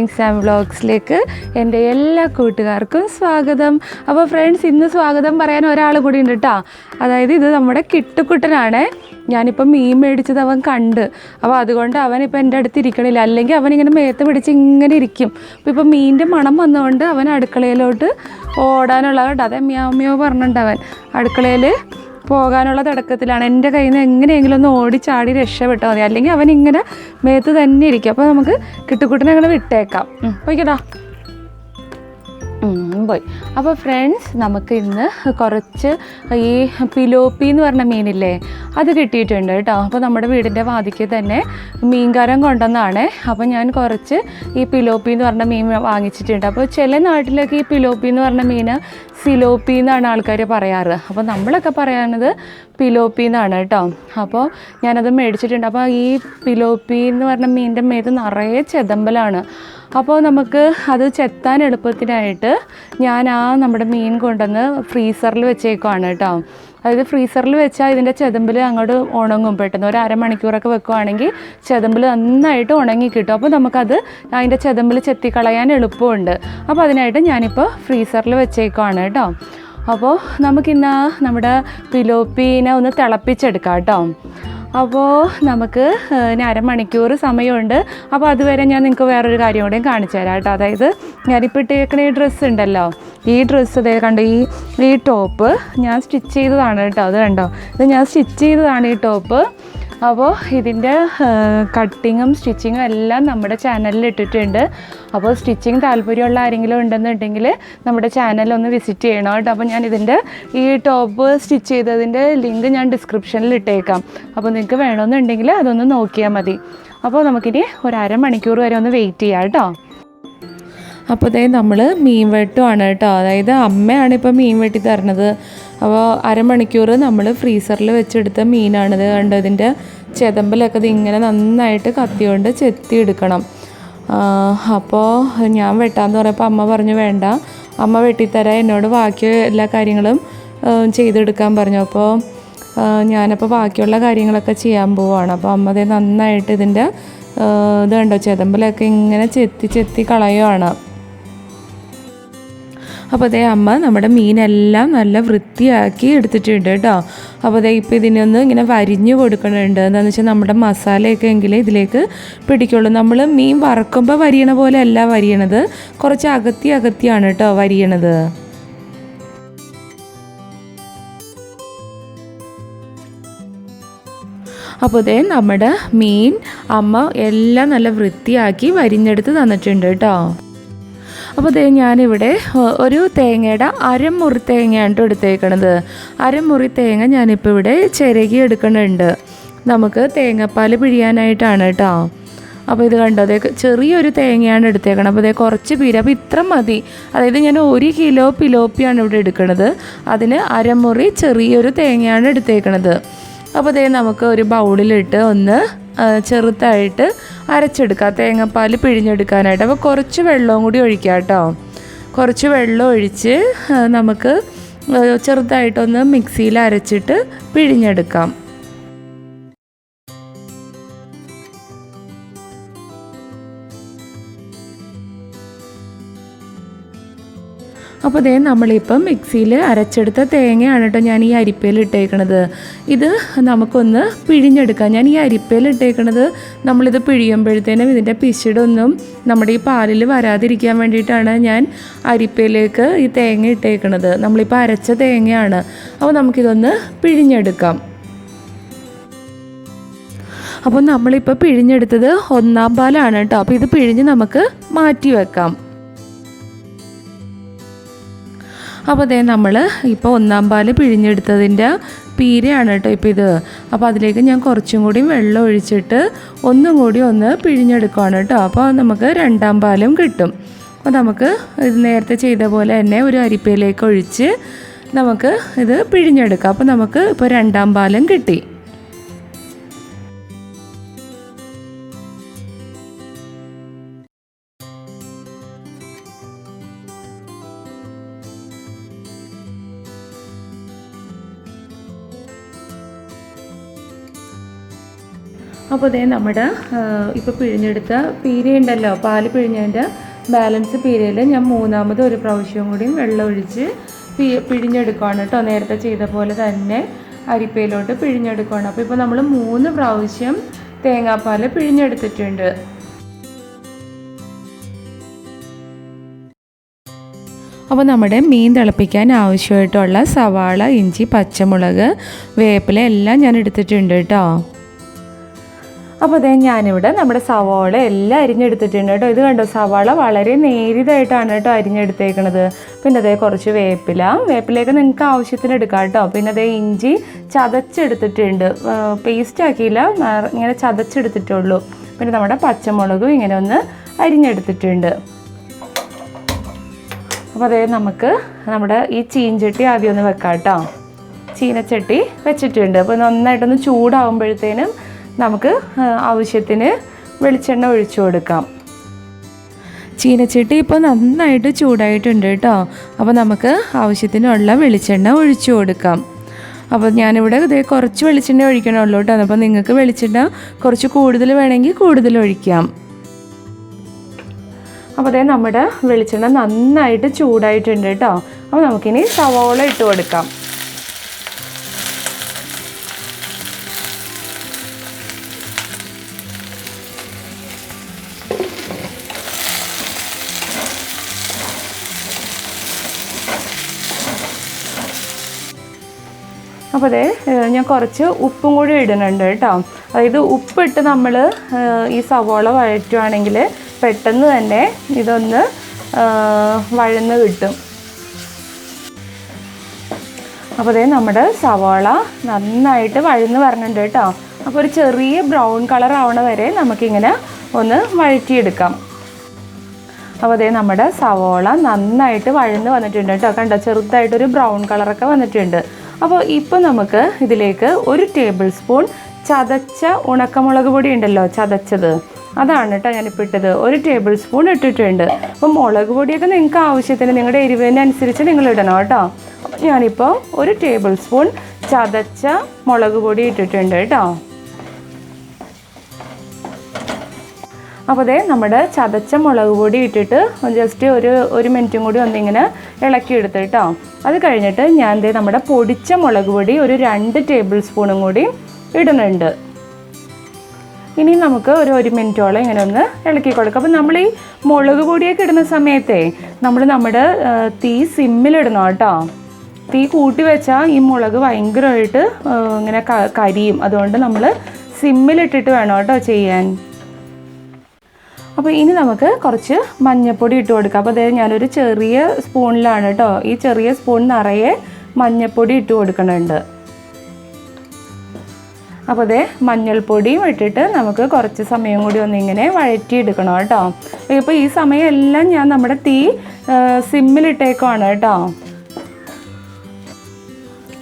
ThankZz വ്ളോഗ്സിലേക്ക് എൻ്റെ എല്ലാ കൂട്ടുകാർക്കും സ്വാഗതം. അപ്പോൾ ഫ്രണ്ട്സ്, ഇന്ന് സ്വാഗതം പറയാൻ ഒരാൾ കൂടി ഉണ്ട് കേട്ടോ. അതായത് ഇത് നമ്മുടെ കിട്ടുക്കുട്ടനാണ്. ഞാനിപ്പോൾ മീൻ മേടിച്ചത് അവൻ കണ്ട്, അപ്പോൾ അതുകൊണ്ട് അവനിപ്പോൾ എൻ്റെ അടുത്ത് ഇരിക്കണില്ല. അല്ലെങ്കിൽ അവനിങ്ങനെ മേത്ത് പിടിച്ച് ഇങ്ങനെ ഇരിക്കും. അപ്പോൾ ഇപ്പോൾ മീനിൻ്റെ മണം വന്നുകൊണ്ട് അവൻ അടുക്കളയിലോട്ട് ഓടാനുള്ള കേട്ടോ. അതെ മ്യാവ് പറഞ്ഞിട്ടുണ്ട്. അവൻ അടുക്കളയിൽ പോകാനുള്ള തുടക്കത്തിലാണ്. എൻ്റെ കയ്യിൽ നിന്ന് എങ്ങനെയെങ്കിലും ഒന്ന് ഓടിച്ചാടി രക്ഷപ്പെട്ടാൽ മതി, അല്ലെങ്കിൽ അവൻ ഇങ്ങനെ മേത്ത് തന്നെ ഇരിക്കും. അപ്പോൾ നമുക്ക് കിട്ടുക്കുട്ടനെ അങ്ങനെ വിട്ടേക്കാം. പോയിക്കടാ, പോയി. അപ്പോൾ ഫ്രണ്ട്സ്, നമുക്ക് ഇന്ന് കുറച്ച് ഈ പിലോപ്പി എന്ന് പറഞ്ഞ മീനില്ലേ, അത് കിട്ടിയിട്ടുണ്ട് കേട്ടോ. അപ്പോൾ നമ്മുടെ വീടിൻ്റെ വാതിക്ക് തന്നെ മീൻകാരൻ കൊണ്ടുവന്നാണ്. അപ്പോൾ ഞാൻ കുറച്ച് ഈ പിലോപ്പി എന്ന് പറഞ്ഞ മീൻ വാങ്ങിച്ചിട്ടുണ്ട്. അപ്പോൾ ചില നാട്ടിലൊക്കെ ഈ പിലോപ്പി എന്ന് പറഞ്ഞ മീൻ സിലോപ്പി എന്നാണ് ആൾക്കാർ പറയാറ്. അപ്പോൾ നമ്മളൊക്കെ പറയുന്നത് പിലോപ്പി എന്നാണ് കേട്ടോ. അപ്പോൾ ഞാനത് മേടിച്ചിട്ടുണ്ട്. അപ്പോൾ ഈ പിലോപ്പി എന്ന് പറഞ്ഞ മീനിൻ്റെ മേത്ത് നിറയെ ചെതമ്പലാണ്. അപ്പോൾ നമുക്ക് അത് ചെത്താൻ എളുപ്പത്തിനായിട്ട് ഞാൻ നമ്മുടെ മീൻ കൊണ്ടുവന്ന് ഫ്രീസറിൽ വെച്ചേക്കുവാണ് കേട്ടോ. അതായത് ഫ്രീസറിൽ വെച്ചാൽ ഇതിൻ്റെ ചെതമ്പിൽ അങ്ങോട്ട് ഉണങ്ങും പെട്ടെന്ന്. ഒരു അരമണിക്കൂറൊക്കെ വെക്കുവാണെങ്കിൽ ചെതമ്പിൽ നന്നായിട്ട് ഉണങ്ങി കിട്ടും. അപ്പോൾ നമുക്കത് അതിൻ്റെ ചെതമ്പിൽ ചെത്തിക്കളയാൻ എളുപ്പമുണ്ട്. അപ്പോൾ അതിനായിട്ട് ഞാനിപ്പോൾ ഫ്രീസറിൽ വെച്ചേക്കുവാണ് കേട്ടോ. അപ്പോൾ നമുക്കിന്ന് നമ്മുടെ പിലോപ്പീനെ ഒന്ന് തിളപ്പിച്ചെടുക്കാം കേട്ടോ. അപ്പോൾ നമുക്ക് അരമണിക്കൂർ സമയമുണ്ട്. അപ്പോൾ അതുവരെ ഞാൻ നിങ്ങൾക്ക് വേറൊരു കാര്യം കൂടെയും കാണിച്ചു തരാം കേട്ടോ. അതായത് ഞാനിപ്പോൾ ഇട്ടേക്കണ ഈ ഡ്രസ്സ് ഉണ്ടല്ലോ, ഈ ഡ്രസ്സ് ഇതേ കണ്ടോ, ഈ ടോപ്പ് ഞാൻ സ്റ്റിച്ച് ചെയ്തതാണ് കേട്ടോ. അത് കണ്ടോ, ഇത് ഞാൻ സ്റ്റിച്ച് ചെയ്തതാണ് ഈ ടോപ്പ്. അപ്പോൾ ഇതിൻ്റെ കട്ടിങ്ങും സ്റ്റിച്ചിങ്ങും എല്ലാം നമ്മുടെ ചാനലിൽ ഇട്ടിട്ടുണ്ട്. അപ്പോൾ സ്റ്റിച്ചിങ് താല്പര്യമുള്ള ആരെങ്കിലും ഉണ്ടെന്നുണ്ടെങ്കിൽ നമ്മുടെ ചാനലൊന്ന് വിസിറ്റ് ചെയ്യണം കേട്ടോ. അപ്പോൾ ഞാൻ ഇതിൻ്റെ ഈ ടോപ്പ് സ്റ്റിച്ച് ചെയ്തതിൻ്റെ ലിങ്ക് ഞാൻ ഡിസ്ക്രിപ്ഷനിൽ ഇട്ടേക്കാം. അപ്പോൾ നിങ്ങൾക്ക് വേണമെന്നുണ്ടെങ്കിൽ അതൊന്ന് നോക്കിയാൽ മതി. അപ്പോൾ നമുക്കിനി ഒരു അരമണിക്കൂർ വരെ ഒന്ന് വെയിറ്റ് ചെയ്യാം കേട്ടോ. അപ്പോൾ ഇതേ നമ്മൾ മീൻ വെട്ടുമാണ് കേട്ടോ. അതായത് അമ്മയാണ് ഇപ്പോൾ മീൻ വെട്ടി തരണത്. അപ്പോൾ അരമണിക്കൂർ നമ്മൾ ഫ്രീസറിൽ വെച്ചെടുത്ത മീനാണിത്. കണ്ടോ, ഇതിൻ്റെ ചെതമ്പലൊക്കെ ഇത് ഇങ്ങനെ നന്നായിട്ട് കത്തിയോണ്ട് ചെത്തിയെടുക്കണം. അപ്പോൾ ഞാൻ വെട്ടാമെന്ന് പറഞ്ഞപ്പോൾ അമ്മ പറഞ്ഞു വേണ്ട, അമ്മ വെട്ടിത്തരാം, എന്നോട് ബാക്കി എല്ലാ കാര്യങ്ങളും ചെയ്തെടുക്കാൻ പറഞ്ഞു. അപ്പോൾ ഞാനപ്പോൾ ബാക്കിയുള്ള കാര്യങ്ങളൊക്കെ ചെയ്യാൻ പോവുകയാണ്. അപ്പോൾ അമ്മ അതേ നന്നായിട്ട് ഇതിൻ്റെ ഇത് കണ്ടോ, ചെതമ്പലൊക്കെ ഇങ്ങനെ ചെത്തി കളയുവാണ്. അപ്പോൾ അതേ അമ്മ നമ്മുടെ മീനെല്ലാം നല്ല വൃത്തിയാക്കി എടുത്തിട്ടുണ്ട് കേട്ടോ. അപ്പോൾ അതേ ഇപ്പോൾ ഇതിനൊന്ന് ഇങ്ങനെ വരിഞ്ഞു കൊടുക്കണുണ്ട്. എന്താണെന്ന് വെച്ചാൽ നമ്മുടെ മസാലയൊക്കെ എങ്കിലേ ഇതിലേക്ക് പിടിക്കുള്ളൂ. നമ്മൾ മീൻ വറക്കുമ്പോൾ വരിയണ പോലെ അല്ല വരിയണത്, കുറച്ച് അകത്തിയാണ് കേട്ടോ വരിയണത്. അപ്പോൾ അതേ നമ്മുടെ മീൻ അമ്മ എല്ലാം നല്ല വൃത്തിയാക്കി വരിഞ്ഞെടുത്ത് തന്നിട്ടുണ്ട് കേട്ടോ. അപ്പോൾ അതേ ഞാനിവിടെ ഒരു തേങ്ങയുടെ അരമുറി തേങ്ങയാണ് എടുത്തേക്കണത്. അരമുറി തേങ്ങ ഞാനിപ്പോൾ ഇവിടെ ചിരകി എടുക്കണുണ്ട്. നമുക്ക് തേങ്ങാപ്പാൽ പിഴിയാനായിട്ടാണ് കേട്ടോ. അപ്പോൾ ഇത് കണ്ടോ, അതേ ചെറിയൊരു തേങ്ങയാണ് എടുത്തേക്കണം. അപ്പോൾ അതേ കുറച്ച് പീര, അപ്പോൾ ഇത്ര മതി. അതായത് ഞാൻ 1 കിലോ പിലോപ്പിയാണ് ഇവിടെ എടുക്കുന്നത്. അതിന് അരമുറി ചെറിയൊരു തേങ്ങയാണ് എടുത്തേക്കണത്. അപ്പോൾ അതേ നമുക്ക് ഒരു ബൗളിലിട്ട് ഒന്ന് ചെറുതായിട്ട് അരച്ചെടുക്കാം, തേങ്ങാപ്പാൽ പിഴിഞ്ഞെടുക്കാനായിട്ട്. അപ്പോൾ കുറച്ച് വെള്ളവും കൂടി ഒഴിക്കാം കേട്ടോ. കുറച്ച് വെള്ളം ഒഴിച്ച് നമുക്ക് ചെറുതായിട്ടൊന്ന് മിക്സിയിൽ അരച്ചിട്ട് പിഴിഞ്ഞെടുക്കാം. അപ്പോൾ അതേ നമ്മളിപ്പം മിക്സിയിൽ അരച്ചെടുത്ത തേങ്ങയാണ് കേട്ടോ ഞാൻ ഈ അരിപ്പയിൽ ഇട്ടേക്കണത്. ഇത് നമുക്കൊന്ന് പിഴിഞ്ഞെടുക്കാം. ഞാൻ ഈ അരിപ്പയിൽ ഇട്ടേക്കണത് നമ്മളിത് പിഴിയുമ്പോഴത്തേനും ഇതിൻ്റെ പിശിടൊന്നും നമ്മുടെ ഈ പാലിൽ വരാതിരിക്കാൻ വേണ്ടിയിട്ടാണ് ഞാൻ അരിപ്പയിലേക്ക് ഈ തേങ്ങ ഇട്ടേക്കണത്. നമ്മളിപ്പോൾ അരച്ച തേങ്ങയാണ്. അപ്പോൾ നമുക്കിതൊന്ന് പിഴിഞ്ഞെടുക്കാം. അപ്പോൾ നമ്മളിപ്പോൾ പിഴിഞ്ഞെടുത്തത് 1-ാം പാലാണ് കേട്ടോ. അപ്പോൾ ഇത് പിഴിഞ്ഞ് നമുക്ക് മാറ്റി വെക്കാം. അപ്പോൾ അതേ നമ്മൾ ഇപ്പോൾ 1-ാം പാൽ പിഴിഞ്ഞെടുത്തതിൻ്റെ പീരയാണ് കേട്ടോ ഇപ്പോൾ ഇത്. അപ്പോൾ അതിലേക്ക് ഞാൻ കുറച്ചും കൂടി വെള്ളം ഒഴിച്ചിട്ട് ഒന്നും കൂടി ഒന്ന് പിഴിഞ്ഞെടുക്കുകയാണ് കേട്ടോ. അപ്പോൾ നമുക്ക് 2-ാം പാലും കിട്ടും. അപ്പോൾ നമുക്ക് ഇത് നേരത്തെ ചെയ്ത പോലെ തന്നെ ഒരു അരിപ്പയിലേക്ക് ഒഴിച്ച് നമുക്ക് ഇത് പിഴിഞ്ഞെടുക്കാം. അപ്പോൾ നമുക്ക് ഇപ്പോൾ 2-ാം പാലും കിട്ടി. അപ്പോൾ ഇതേ നമ്മുടെ ഇപ്പോൾ പിഴിഞ്ഞെടുത്ത പീര ഉണ്ടല്ലോ, പാല് പിഴിഞ്ഞതിൻ്റെ ബാലൻസ് പീരയിൽ ഞാൻ മൂന്നാമത് ഒരു പ്രാവശ്യം കൂടി വെള്ളം ഒഴിച്ച് പിഴിഞ്ഞെടുക്കുകയാണ് കേട്ടോ. നേരത്തെ ചെയ്ത പോലെ തന്നെ അരിപ്പയിലോട്ട് പിഴിഞ്ഞെടുക്കുകയാണ്. അപ്പോൾ ഇപ്പോൾ നമ്മൾ 3 പ്രാവശ്യം തേങ്ങാപ്പാൽ പിഴിഞ്ഞെടുത്തിട്ടുണ്ട്. അപ്പോൾ നമ്മുടെ മീൻ തിളപ്പിക്കാൻ ആവശ്യമായിട്ടുള്ള സവാള, ഇഞ്ചി, പച്ചമുളക്, വേപ്പില എല്ലാം ഞാൻ എടുത്തിട്ടുണ്ട് കേട്ടോ. അപ്പോൾ അതേ ഞാനിവിടെ നമ്മുടെ സവാള എല്ലാം അരിഞ്ഞെടുത്തിട്ടുണ്ട് കേട്ടോ. ഇത് കണ്ടോ, സവാള വളരെ നേരിയതായിട്ടാണ് കേട്ടോ അരിഞ്ഞെടുത്തേക്കണത്. പിന്നെ അതേ കുറച്ച് വേപ്പിലയൊക്കെ നിങ്ങൾക്ക് ആവശ്യത്തിന് എടുക്കാം കേട്ടോ. പിന്നെ അതേ ഇഞ്ചി ചതച്ചെടുത്തിട്ടുണ്ട്, പേസ്റ്റ് ആക്കിയില്ല, ഇങ്ങനെ ചതച്ചെടുത്തിട്ടുള്ളൂ. പിന്നെ നമ്മുടെ പച്ചമുളകും ഇങ്ങനെ ഒന്ന് അരിഞ്ഞെടുത്തിട്ടുണ്ട്. അപ്പോൾ അതേ നമുക്ക് നമ്മുടെ ഈ ചീനച്ചട്ടി ആദ്യം ഒന്ന് വെക്കാം കേട്ടോ. ചീനച്ചട്ടി വെച്ചിട്ടുണ്ട്. അപ്പോൾ നന്നായിട്ടൊന്ന് ചൂടാകുമ്പോഴത്തേനും നമുക്ക് ആവശ്യത്തിന് വെളിച്ചെണ്ണ ഒഴിച്ചു കൊടുക്കാം. ചീനച്ചട്ടി ഇപ്പോൾ നന്നായിട്ട് ചൂടായിട്ടുണ്ട് കേട്ടോ. അപ്പോൾ നമുക്ക് ആവശ്യത്തിനുള്ള വെളിച്ചെണ്ണ ഒഴിച്ചു കൊടുക്കാം. അപ്പോൾ ഞാനിവിടെ ഇതേ കുറച്ച് വെളിച്ചെണ്ണ ഒഴിക്കണമല്ലോ കേട്ടോ. അപ്പോൾ നിങ്ങൾക്ക് വെളിച്ചെണ്ണ കുറച്ച് കൂടുതൽ വേണമെങ്കിൽ കൂടുതൽ ഒഴിക്കാം. അപ്പോൾ അതേ നമ്മുടെ വെളിച്ചെണ്ണ നന്നായിട്ട് ചൂടായിട്ടുണ്ട് കേട്ടോ. അപ്പോൾ നമുക്കിനി സവാള ഇട്ട് കൊടുക്കാം. അപ്പോൾ അതേ ഞാൻ കുറച്ച് ഉപ്പും കൂടി ഇടുന്നുണ്ട് കേട്ടോ. അതായത് ഉപ്പിട്ട് നമ്മൾ ഈ സവാള വഴറ്റുവാണെങ്കിൽ പെട്ടെന്ന് തന്നെ ഇതൊന്ന് വഴന്ന് കിട്ടും. അപ്പോൾ അതേ നമ്മുടെ സവാള നന്നായിട്ട് വഴന്ന് വരണുണ്ട് കേട്ടോ. അപ്പോൾ ഒരു ചെറിയ ബ്രൗൺ കളർ ആവണ വരെ നമുക്കിങ്ങനെ ഒന്ന് വഴറ്റിയെടുക്കാം. അപ്പോൾ അതേ നമ്മുടെ സവാള നന്നായിട്ട് വഴന്ന് വന്നിട്ടുണ്ട് കേട്ടോ. കണ്ടോ, ചെറുതായിട്ടൊരു ബ്രൗൺ കളറൊക്കെ വന്നിട്ടുണ്ട്. അപ്പോൾ ഇപ്പോൾ നമുക്ക് ഇതിലേക്ക് 1 ടേബിൾ സ്പൂൺ ചതച്ച ഉണക്കമുളക് പൊടി ഉണ്ടല്ലോ, ചതച്ചത്, അതാണ് കേട്ടോ ഞാനിപ്പോൾ ഇട്ടത്. 1 ടേബിൾ സ്പൂൺ ഇട്ടിട്ടുണ്ട്. അപ്പോൾ മുളക് പൊടിയൊക്കെ നിങ്ങൾക്ക് ആവശ്യത്തിന് നിങ്ങളുടെ എരിവിനനുസരിച്ച് നിങ്ങൾ ഇടണം കേട്ടോ. ഞാനിപ്പോൾ 1 ടേബിൾ സ്പൂൺ ചതച്ച മുളക് പൊടി ഇട്ടിട്ടുണ്ട് കേട്ടോ. അപ്പോൾ അതേ നമ്മുടെ ചതച്ച മുളക് പൊടി ഇട്ടിട്ട് ജസ്റ്റ് ഒരു മിനിറ്റും കൂടി ഒന്നിങ്ങനെ ഇളക്കിയെടുത്ത് കേട്ടോ. അത് കഴിഞ്ഞിട്ട് ഞാൻ നമ്മുടെ പൊടിച്ച മുളക് പൊടി ഒരു 2 ടേബിൾ സ്പൂണും കൂടി ഇടുന്നുണ്ട്. ഇനി നമുക്ക് ഒരു മിനിറ്റോളം ഇങ്ങനെ ഒന്ന് ഇളക്കി കൊടുക്കാം. അപ്പോൾ നമ്മൾ ഈ മുളക് പൊടിയൊക്കെ ഇടുന്ന സമയത്തേ നമ്മുടെ തീ സിമ്മിലിടണം കേട്ടോ. തീ കൂട്ടി വെച്ചാൽ ഈ മുളക് ഭയങ്കരമായിട്ട് ഇങ്ങനെ കരിയും. അതുകൊണ്ട് നമ്മൾ സിമ്മിലിട്ടിട്ട് വേണം കേട്ടോ ചെയ്യാൻ. അപ്പോൾ ഇനി നമുക്ക് കുറച്ച് മഞ്ഞൾപ്പൊടി ഇട്ട് കൊടുക്കാം. അപ്പോൾ അതായത് ഞാനൊരു ചെറിയ സ്പൂണിലാണ് കേട്ടോ, ഈ ചെറിയ സ്പൂൺ നിറയെ മഞ്ഞൾപ്പൊടി ഇട്ട് കൊടുക്കുന്നുണ്ട്. അപ്പോൾ അതേ മഞ്ഞൾപ്പൊടിയും ഇട്ടിട്ട് നമുക്ക് കുറച്ച് സമയം കൂടി ഒന്നിങ്ങനെ വഴറ്റിയെടുക്കണം കേട്ടോ. ഇപ്പോൾ ഈ സമയം എല്ലാം ഞാൻ നമ്മുടെ തീ സിമ്മിലിട്ടേക്കുവാണ് കേട്ടോ.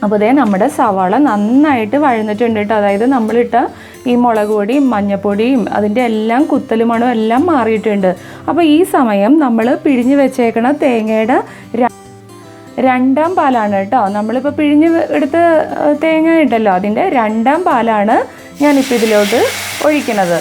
അപ്പോൾ അതേ നമ്മുടെ സവാള നന്നായിട്ട് വഴന്നിട്ടുണ്ട് കേട്ടോ. അതായത് നമ്മളിട്ട ഈ മുളക് പൊടിയും മഞ്ഞൾപ്പൊടിയും അതിൻ്റെ എല്ലാം കുത്തലുമണും എല്ലാം മാറിയിട്ടുണ്ട്. അപ്പോൾ ഈ സമയം നമ്മൾ പിഴിഞ്ഞ് വെച്ചേക്കണ തേങ്ങയുടെ 2ാം പാലാണ് കേട്ടോ. നമ്മളിപ്പോൾ പിഴിഞ്ഞ് എടുത്ത തേങ്ങ ഉണ്ടല്ലോ, അതിൻ്റെ 2ാം പാലാണ് ഞാനിപ്പോൾ ഇതിലോട്ട് ഒഴിക്കുന്നത്.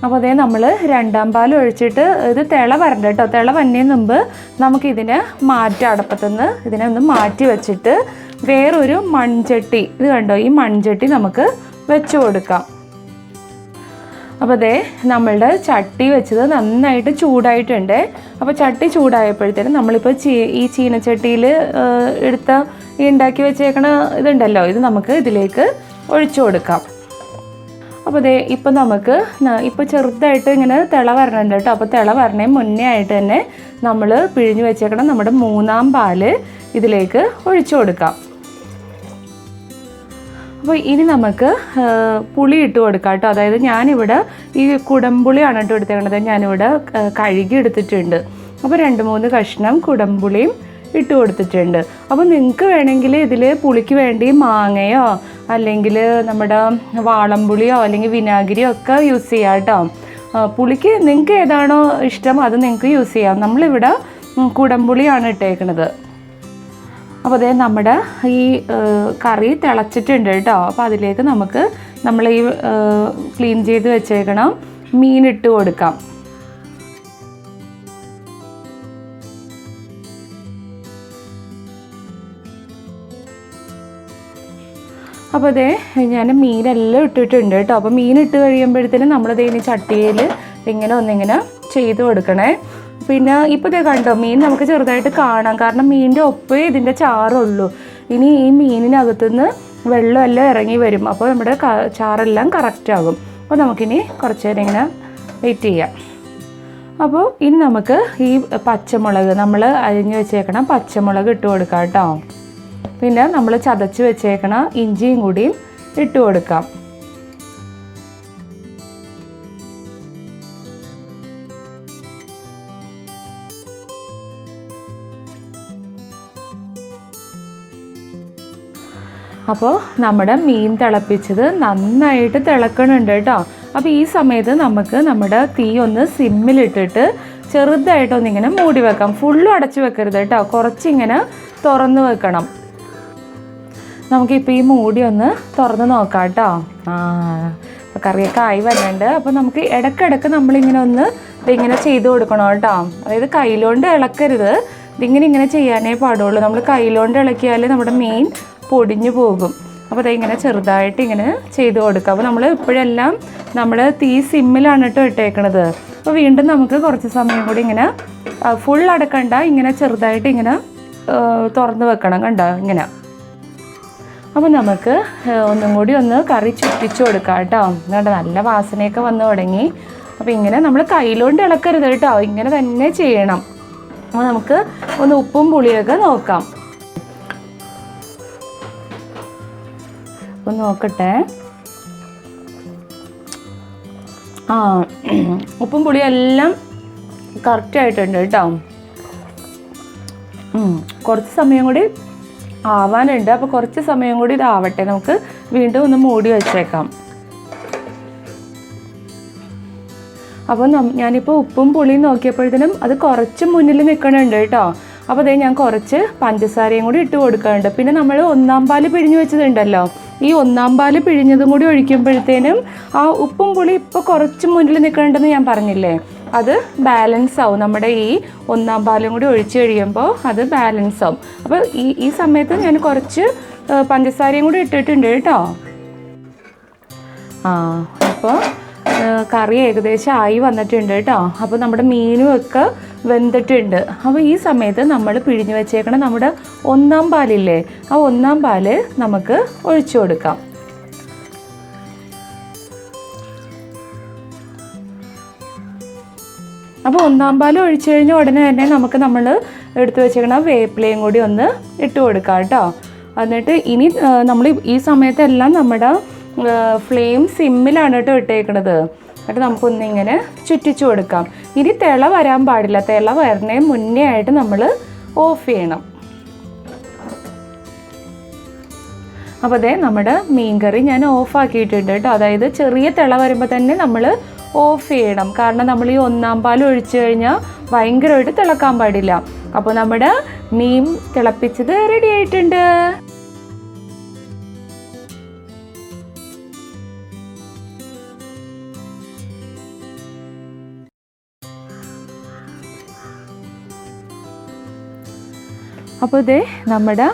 അപ്പോൾ അതേ നമ്മൾ 2ാം പാൽ ഒഴിച്ചിട്ട് ഇത് തിള വരണ്ട കേട്ടോ. തിള വന്നതിന് മുമ്പ് നമുക്കിതിനെ അടപ്പത്തുനിന്ന് ഇതിനെ ഒന്ന് മാറ്റി വെച്ചിട്ട് വേറൊരു മൺചട്ടി, ഇത് കണ്ടോ, ഈ മൺചട്ടി നമുക്ക് വെച്ച് കൊടുക്കാം. അപ്പോൾ അതേ നമ്മളുടെ ചട്ടി വെച്ചത് നന്നായിട്ട് ചൂടായിട്ടുണ്ട്. അപ്പോൾ ചട്ടി ചൂടായപ്പോഴത്തേനും നമ്മളിപ്പോൾ ഈ ചീനച്ചട്ടിയിൽ ഉണ്ടാക്കി വെച്ചേക്കണ ഇതുണ്ടല്ലോ, ഇത് നമുക്ക് ഇതിലേക്ക് ഒഴിച്ചു കൊടുക്കാം. അപ്പോൾ ദേ ഇപ്പോൾ നമുക്ക് ഇപ്പോൾ ചെറുതായിട്ട് ഇങ്ങനെ തിള വരണുണ്ട് കേട്ടോ. അപ്പോൾ തിള വരണേ മുന്നേ ആയിട്ട് തന്നെ നമ്മൾ പിഴിഞ്ഞ് വെച്ചേക്കണം നമ്മുടെ 3ാം പാല് ഇതിലേക്ക് ഒഴിച്ചു കൊടുക്കാം. അപ്പോൾ ഇനി നമുക്ക് പുളി ഇട്ട് കൊടുക്കാം കേട്ടോ. അതായത് ഞാനിവിടെ ഈ കുടംപുളിയാണ് കേട്ടോ എടുത്തേക്കണത്. ഞാനിവിടെ കഴുകി എടുത്തിട്ടുണ്ട്. അപ്പോൾ 2-3 കഷ്ണം കുടംപുളിയും ഇട്ട് കൊടുത്തിട്ടുണ്ട്. അപ്പോൾ നിങ്ങൾക്ക് വേണമെങ്കിൽ ഇതിൽ പുളിക്ക് വേണ്ടി മാങ്ങയോ അല്ലെങ്കിൽ നമ്മുടെ വാളംപുളിയോ അല്ലെങ്കിൽ വിനാഗിരിയോ ഒക്കെ യൂസ് ചെയ്യാം കേട്ടോ. പുളിക്ക് നിങ്ങൾക്ക് ഏതാണോ ഇഷ്ടം അത് നിങ്ങൾക്ക് യൂസ് ചെയ്യാം. നമ്മളിവിടെ കുടംപുളിയാണ് ഇട്ടേക്കുന്നത്. അപ്പോൾ അതേ നമ്മുടെ ഈ കറി തിളച്ചിട്ടുണ്ട് കേട്ടോ. അപ്പോൾ അതിലേക്ക് നമുക്ക് നമ്മൾ ഈ ക്ലീൻ ചെയ്ത് വെച്ചേക്കണം മീൻ ഇട്ട് കൊടുക്കാം. അപ്പോൾ അതേ ഞാൻ മീനെല്ലാം ഇട്ടിട്ടുണ്ട് കേട്ടോ. അപ്പോൾ മീൻ ഇട്ട് കഴിയുമ്പോഴത്തേനും നമ്മളിതേ ഇനി ചട്ടിയിൽ ഇങ്ങനെ ഒന്നിങ്ങനെ ചെയ്ത് കൊടുക്കണേ. പിന്നെ ഇപ്പോൾ ഇതേ കണ്ടോ മീൻ നമുക്ക് ചെറുതായിട്ട് കാണാം, കാരണം മീനിൻ്റെ ഒപ്പേ ഇതിൻ്റെ ചാറുള്ളൂ. ഇനി ഈ മീനിനകത്തുനിന്ന് വെള്ളമെല്ലാം ഇറങ്ങി വരും. അപ്പോൾ നമ്മുടെ ചാറെല്ലാം കറക്റ്റാകും. അപ്പോൾ നമുക്കിനി കുറച്ച് നേരം ഇങ്ങനെ വെയിറ്റ് ചെയ്യാം. അപ്പോൾ ഇനി നമുക്ക് ഈ പച്ചമുളക് നമ്മൾ അരിഞ്ഞ് വെച്ചേക്കണം പച്ചമുളക് ഇട്ട് കൊടുക്കാം കേട്ടോ. പിന്നെ നമ്മൾ ചതച്ച് വെച്ചേക്കണ ഇഞ്ചിയും കൂടിയും ഇട്ട് കൊടുക്കാം. അപ്പോൾ നമ്മുടെ മീൻ തിളപ്പിച്ചത് നന്നായിട്ട് തിളക്കണുണ്ട് കേട്ടോ. അപ്പോൾ ഈ സമയത്ത് നമുക്ക് നമ്മുടെ തീ ഒന്ന് സിമ്മിലിട്ടിട്ട് ചെറുതായിട്ടൊന്നിങ്ങനെ മൂടി വെക്കാം. ഫുള്ളും അടച്ചു വെക്കരുത് കേട്ടോ, കുറച്ചിങ്ങനെ തുറന്ന് വെക്കണം. നമുക്കിപ്പോൾ ഈ മൂടി ഒന്ന് തുറന്ന് നോക്കാം കേട്ടോ. അപ്പോൾ കറിയൊക്കെ ആയി വരുന്നുണ്ട്. അപ്പോൾ നമുക്ക് ഇടയ്ക്കിടയ്ക്ക് നമ്മളിങ്ങനെ ഒന്ന് ഇതിങ്ങനെ ചെയ്ത് കൊടുക്കണം കേട്ടോ. അതായത് കയ്യിലോണ്ട് ഇളക്കരുത്, ഇങ്ങനെ ചെയ്യാനേ പാടുള്ളൂ. നമ്മൾ കയ്യിലോണ്ട് ഇളക്കിയാൽ നമ്മുടെ മീൻ പൊടിഞ്ഞു പോകും. അപ്പോൾ അതിങ്ങനെ ചെറുതായിട്ട് ഇങ്ങനെ ചെയ്ത് കൊടുക്കുക. അപ്പോൾ നമ്മൾ ഇപ്പോഴെല്ലാം നമ്മൾ തീ സിമ്മിലാണ് കേട്ടോ ഇട്ടേക്കണത്. അപ്പോൾ വീണ്ടും നമുക്ക് കുറച്ച് സമയം കൂടി ഇങ്ങനെ ഫുൾ അടക്കണ്ട, ഇങ്ങനെ ചെറുതായിട്ട് ഇങ്ങനെ തുറന്ന് വെക്കണം കണ്ടോ ഇങ്ങനെ. അപ്പോൾ നമുക്ക് ഒന്നും കൂടി ഒന്ന് കറി ചുറ്റിച്ച് കൊടുക്കാം കേട്ടോ. എന്നിട്ട് നല്ല വാസനയൊക്കെ വന്ന് തുടങ്ങി. അപ്പോൾ ഇങ്ങനെ നമ്മൾ കയ്യിലോണ്ട് ഇളക്കരുത് കേട്ടോ, ഇങ്ങനെ തന്നെ ചെയ്യണം. അപ്പോൾ നമുക്ക് ഒന്ന് ഉപ്പും പുളിയൊക്കെ നോക്കാം. ഒന്ന് നോക്കട്ടെ. ഉപ്പും പുളിയും എല്ലാം കറക്റ്റായിട്ടുണ്ട് കേട്ടോ. കുറച്ച് സമയം കൂടി ആവാനുണ്ട്. അപ്പോൾ കുറച്ച് സമയം കൂടി ഇതാവട്ടെ, നമുക്ക് വീണ്ടും ഒന്ന് മൂടി വെച്ചേക്കാം. അപ്പോൾ ഞാനിപ്പോൾ ഉപ്പും പുളിയും നോക്കിയപ്പോഴത്തേനും അത് കുറച്ച് മുന്നിൽ നിൽക്കണുണ്ട് കേട്ടോ. അപ്പോൾ അതേ ഞാൻ കുറച്ച് പഞ്ചസാരയും കൂടി ഇട്ട് കൊടുക്കുന്നുണ്ട്. പിന്നെ നമ്മൾ ഒന്നാം പാല് പിഴിഞ്ഞ് വെച്ചതുണ്ടല്ലോ, ഈ ഒന്നാം പാല് പിഴിഞ്ഞതും കൂടി ഒഴിക്കുമ്പോഴത്തേനും ആ ഉപ്പും പുളി ഇപ്പോൾ കുറച്ച് മുന്നിൽ നിൽക്കണമെന്ന് ഞാൻ പറഞ്ഞില്ലേ, അത് ബാലൻസ് ആവും. നമ്മുടെ ഈ ഒന്നാം പാലും കൂടി ഒഴിച്ച് കഴിയുമ്പോൾ അത് ബാലൻസ് ആവും. അപ്പോൾ ഈ സമയത്ത് ഞാൻ കുറച്ച് പഞ്ചസാരയും കൂടി ഇട്ടിട്ടുണ്ട് കേട്ടോ. അപ്പോൾ കറി ഏകദേശം ആയി വന്നിട്ടുണ്ട് കേട്ടോ. അപ്പോൾ നമ്മുടെ മീനും ഒക്കെ വെന്തിട്ടുണ്ട്. അപ്പോൾ ഈ സമയത്ത് നമ്മൾ പിഴിഞ്ഞ് വെച്ചേക്കണം നമ്മുടെ ഒന്നാം പാലില്ലേ, ആ ഒന്നാം പാല് നമുക്ക് ഒഴിച്ചു കൊടുക്കാം. അപ്പോൾ ഒന്നാം പാൽ ഒഴിച്ചു കഴിഞ്ഞ ഉടനെ തന്നെ നമുക്ക് നമ്മൾ എടുത്തു വെച്ചേക്കണ വേപ്പിലയും കൂടി ഒന്ന് ഇട്ട് കൊടുക്കാം കേട്ടോ. എന്നിട്ട് ഇനി നമ്മൾ ഈ സമയത്തെല്ലാം നമ്മുടെ ഫ്ലെയിം സിമ്മിലാണ് കേട്ടോ ഇട്ടേക്കണത്. എന്നിട്ട് നമുക്കൊന്നിങ്ങനെ ചുറ്റിച്ചു കൊടുക്കാം. ഇനി തിള വരാൻ പാടില്ല, തിള വരണേ മുന്നേ ആയിട്ട് നമ്മൾ ഓഫ് ചെയ്യണം. അപ്പോൾ അതേ നമ്മുടെ മീൻകറി ഞാൻ ഓഫാക്കിയിട്ടുണ്ട് കേട്ടോ. അതായത് ചെറിയ തിള വരുമ്പോൾ തന്നെ നമ്മൾ ഓഫ് ചെയ്യണം. കാരണം നമ്മൾ ഈ ഒന്നാം പാൽ ഒഴിച്ചു കഴിഞ്ഞാൽ ഭയങ്കരമായിട്ട് തിളക്കാൻ പാടില്ല. അപ്പോൾ നമ്മുടെ മീൻ തിളപ്പിച്ചത് റെഡി ആയിട്ടുണ്ട്. അപ്പോൾ ഇതേ നമ്മുടെ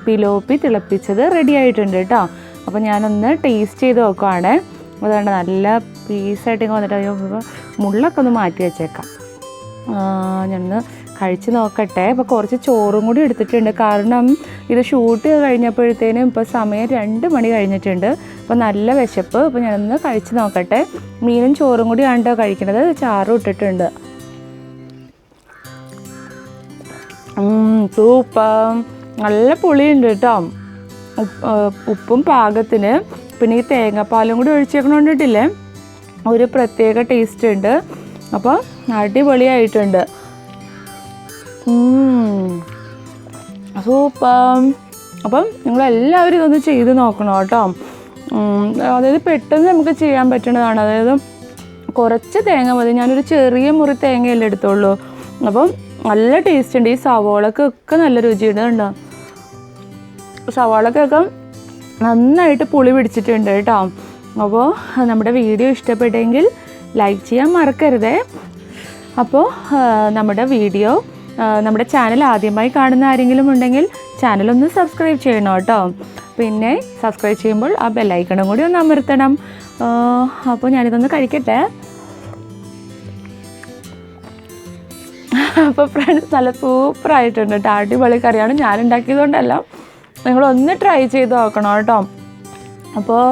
പിലോപ്പി തിളപ്പിച്ചത് റെഡി ആയിട്ടുണ്ട് കേട്ടോ. അപ്പോൾ ഞാനൊന്ന് ടേസ്റ്റ് ചെയ്ത് നോക്കുവാണ്. അതുകൊണ്ട് നല്ല പീസായിട്ട് വന്നിട്ട് മുള്ളൊക്കെ ഒന്ന് മാറ്റി വെച്ചേക്കാം. ഞാനൊന്ന് കഴിച്ച് നോക്കട്ടെ. അപ്പോൾ കുറച്ച് ചോറും കൂടി എടുത്തിട്ടുണ്ട്, കാരണം ഇത് ഷൂട്ട് കഴിഞ്ഞപ്പോഴത്തേനും ഇപ്പോൾ സമയം 2 മണി കഴിഞ്ഞിട്ടുണ്ട്. അപ്പോൾ നല്ല വിശപ്പ്. അപ്പോൾ ഞാനൊന്ന് കഴിച്ച് നോക്കട്ടെ. മീനും ചോറും കൂടി ആണ്ടോ കഴിക്കണത്, ചാറും ഇട്ടിട്ടുണ്ട്. സൂപ്പർ, നല്ല പുളിയുണ്ട് കേട്ടോ. ഉപ്പും പാകത്തിന്. പിന്നെ ഈ തേങ്ങാപ്പാലും കൂടി ഒഴിച്ചേക്കണോണ്ടിട്ടില്ലേ, ഒരു പ്രത്യേക ടേസ്റ്റ് ഉണ്ട്. അപ്പോൾ അടിപൊളിയായിട്ടുണ്ട്. സൂപ്പർ. അപ്പം നിങ്ങളെല്ലാവരും ഇതൊന്ന് ചെയ്ത് നോക്കണം കേട്ടോ. അതായത് പെട്ടെന്ന് നമുക്ക് ചെയ്യാൻ പറ്റുന്നതാണ്. അതായത് കുറച്ച് തേങ്ങ മതി, ഞാനൊരു ചെറിയ മുറി തേങ്ങയല്ലേ എടുത്തുള്ളൂ. അപ്പം നല്ല ടേസ്റ്റ് ഉണ്ട്. ഈ സവാളക്കൊക്കെ നല്ല രുചിയുണ്ട് കേട്ടോ. സവാളക്കൊക്കെ നന്നായിട്ട് പുളി പിടിച്ചിട്ടുണ്ട് കേട്ടോ. അപ്പോൾ നമ്മുടെ വീഡിയോ ഇഷ്ടപ്പെട്ടെങ്കിൽ ലൈക്ക് ചെയ്യാൻ മറക്കരുതേ. അപ്പോൾ നമ്മുടെ ചാനൽ ആദ്യമായി കാണുന്ന ആരെങ്കിലും ഉണ്ടെങ്കിൽ ചാനലൊന്ന് സബ്സ്ക്രൈബ് ചെയ്യണം കേട്ടോ. പിന്നെ സബ്സ്ക്രൈബ് ചെയ്യുമ്പോൾ ആ ബെല്ലൈക്കണും കൂടി ഒന്ന് അമർത്തണം. അപ്പോൾ ഞാനിതൊന്ന് കഴിക്കട്ടെ. അപ്പോൾ ഫ്രണ്ട്സ് നല്ല സൂപ്പറായിട്ടുണ്ട് കേട്ടോ. അടിപൊളി കറിയാണ്. ഞാനുണ്ടാക്കിയതുകൊണ്ടല്ല, നിങ്ങളൊന്ന് ട്രൈ ചെയ്ത് നോക്കണം കേട്ടോ. അപ്പോൾ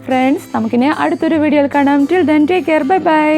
ഫ്രണ്ട്സ്, നമുക്കിനി അടുത്തൊരു വീഡിയോയിൽ കാണാം. Till then take care, bye bye.